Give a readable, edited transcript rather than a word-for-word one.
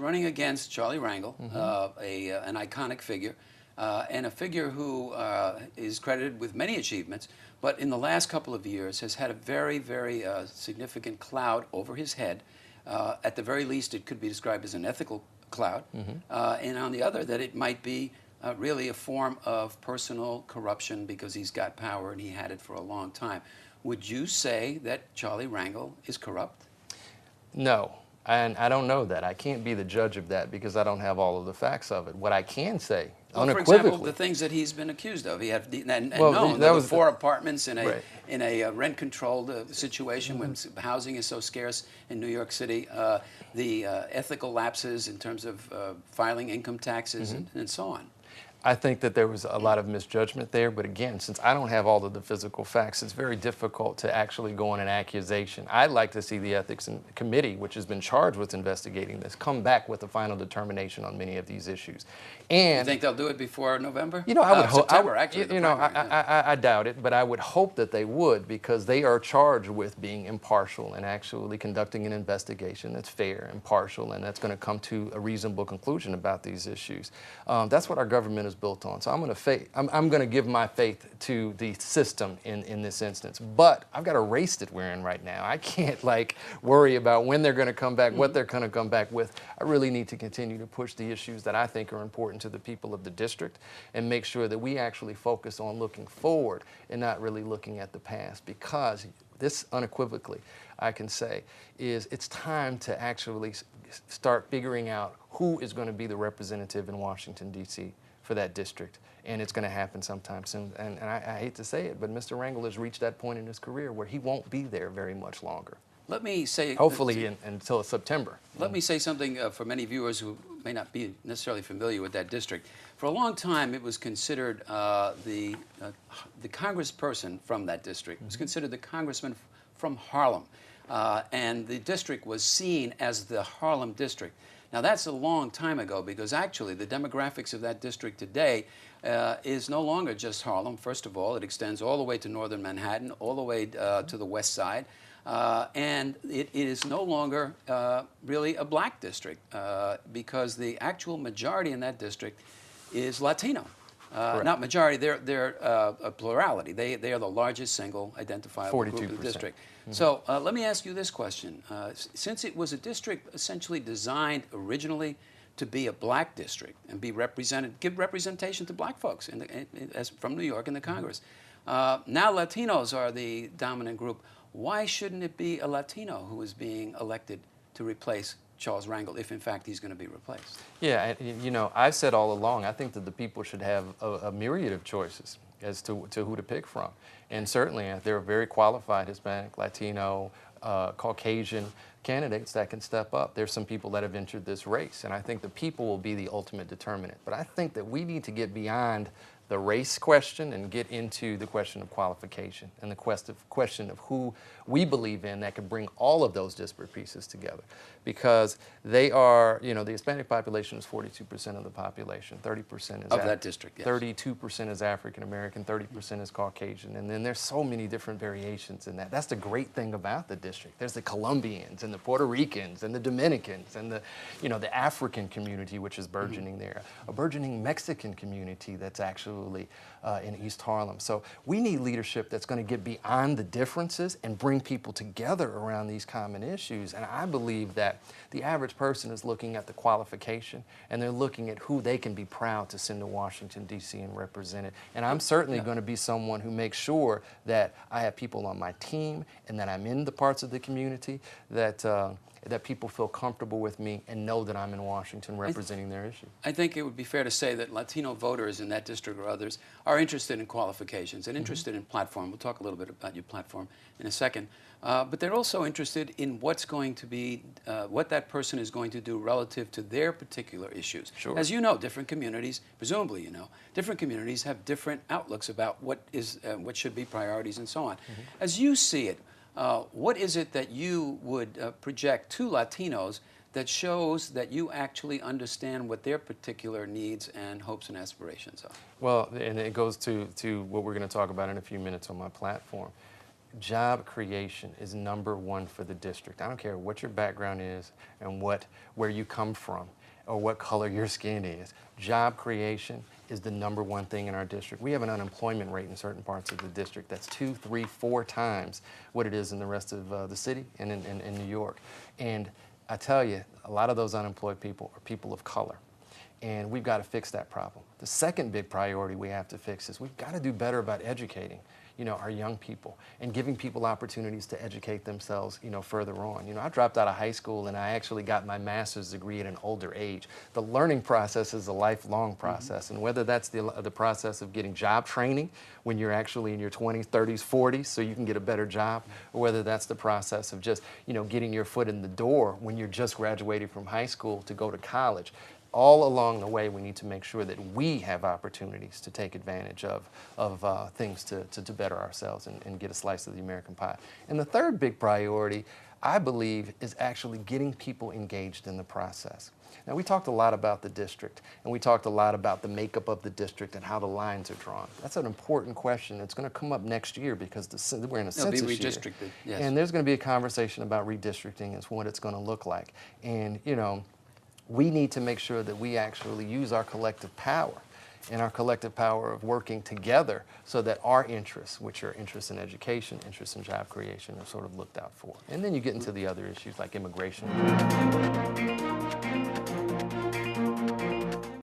running against Charlie Rangel, an iconic figure, and a figure who is credited with many achievements, but in the last couple of years has had a very, very significant cloud over his head. At the very least, it could be described as an ethical cloud, and on the other, that it might be really a form of personal corruption because he's got power and he had it for a long time. Would you say that Charlie Rangel is corrupt? No, and I don't know that. I can't be the judge of that because I don't have all of the facts of it. What I can say, unequivocally, for example, the things that he's been accused of. He had there were 4 apartments in a rent-controlled situation when housing is so scarce in New York City. The ethical lapses in terms of filing income taxes and so on. I think that there was a lot of misjudgment there, but again, since I don't have all of the physical facts, it's very difficult to actually go on an accusation. I'd like to see the Ethics Committee, which has been charged with investigating this, come back with a final determination on many of these issues. And you think they'll do it before November? You know, I would hope. September, actually. I doubt it, but I would hope that they would, because they are charged with being impartial and actually conducting an investigation that's fair, impartial, and that's going to come to a reasonable conclusion about these issues. That's what our government is built on. So I'm going to give my faith to the system in this instance. But I've got a race that we're in right now. I can't worry about when they're going to come back, what they're going to come back with. I really need to continue to push the issues that I think are important to the people of the district and make sure that we actually focus on looking forward and not really looking at the past, because this unequivocally, I can say, is it's time to actually start figuring out who is going to be the representative in Washington, D.C. for that district, and it's going to happen sometime soon. And I hate to say it, but Mr. Rangel has reached that point in his career where he won't be there very much longer. Let me say... Hopefully until September. Let me say something for many viewers who may not be necessarily familiar with that district. For a long time, it was considered the congressperson from that district was considered the congressman from Harlem. And the district was seen as the Harlem district. Now, that's a long time ago, because actually the demographics of that district today is no longer just Harlem. First of all, it extends all the way to northern Manhattan, all the way to the west side. And it is no longer really a black district, because the actual majority in that district is Latino. Not majority, they're a plurality. They are the largest single identifiable group in the district. So let me ask you this question. Since it was a district essentially designed originally to be a black district and be represented, give representation to black folks from New York in the Congress, now Latinos are the dominant group. Why shouldn't it be a Latino who is being elected to replace Charles Rangel, if in fact he's going to be replaced? Yeah, you know, I've said all along, I think that the people should have a myriad of choices as to who to pick from. And certainly there are very qualified Hispanic, Latino, Caucasian candidates that can step up. There's some people that have entered this race, and I think the people will be the ultimate determinant. But I think that we need to get beyond the race question and get into the question of qualification and the question of who we believe in that can bring all of those disparate pieces together. Because they are, you know, the Hispanic population is 42% of the population, 30% is of that district, yes. 32% is African American, 30% is Caucasian, and then there's so many different variations in that. That's the great thing about the district. There's the Colombians and the Puerto Ricans and the Dominicans and the African community, which is burgeoning there, a burgeoning Mexican community that's actually in East Harlem. So we need leadership that's going to get beyond the differences and bring people together around these common issues. And I believe that the average person is looking at the qualification, and they're looking at who they can be proud to send to Washington, D.C. and represent it. And I'm certainly going to be someone who makes sure that I have people on my team and that I'm in the parts of the community that people feel comfortable with me and know that I'm in Washington representing their issue. I think it would be fair to say that Latino voters in that district or others are interested in qualifications and interested in platform. We'll talk a little bit about your platform in a second. But they're also interested in what's going to be, what that person is going to do relative to their particular issues. Sure. As you know, different communities, presumably you know, different communities have different outlooks about what should be priorities and so on. As you see it, what is it that you would project to Latinos that shows that you actually understand what their particular needs and hopes and aspirations are? Well, and it goes to what we're going to talk about in a few minutes on my platform. job creation is #1 for the district. I don't care what your background is and where you come from or what color your skin is. Job creation is the #1 thing in our district. We have an unemployment rate in certain parts of the district that's 2, 3, 4 times what it is in the rest of the city and in New York. And I tell you, a lot of those unemployed people are people of color. And we've got to fix that problem. The second big priority we have to fix is we've got to do better about educating, our young people and giving people opportunities to educate themselves, further on. I dropped out of high school and I actually got my master's degree at an older age. The learning process is a lifelong process, and whether that's the process of getting job training when you're actually in your 20s, 30s, 40s so you can get a better job, or whether that's the process of just, getting your foot in the door when you're just graduating from high school to go to college. All along the way, we need to make sure that we have opportunities to take advantage of things to better ourselves and get a slice of the American pie. And the third big priority, I believe, is actually getting people engaged in the process. Now, we talked a lot about the district, and we talked a lot about the makeup of the district and how the lines are drawn. That's an important question. It's going to come up next year because we're in a census year. It'll be redistricted, yes. And there's going to be a conversation about redistricting and what it's going to look like. And, we need to make sure that we actually use our collective power and our collective power of working together so that our interests, which are interests in education, interests in job creation, are sort of looked out for. And then you get into the other issues like immigration.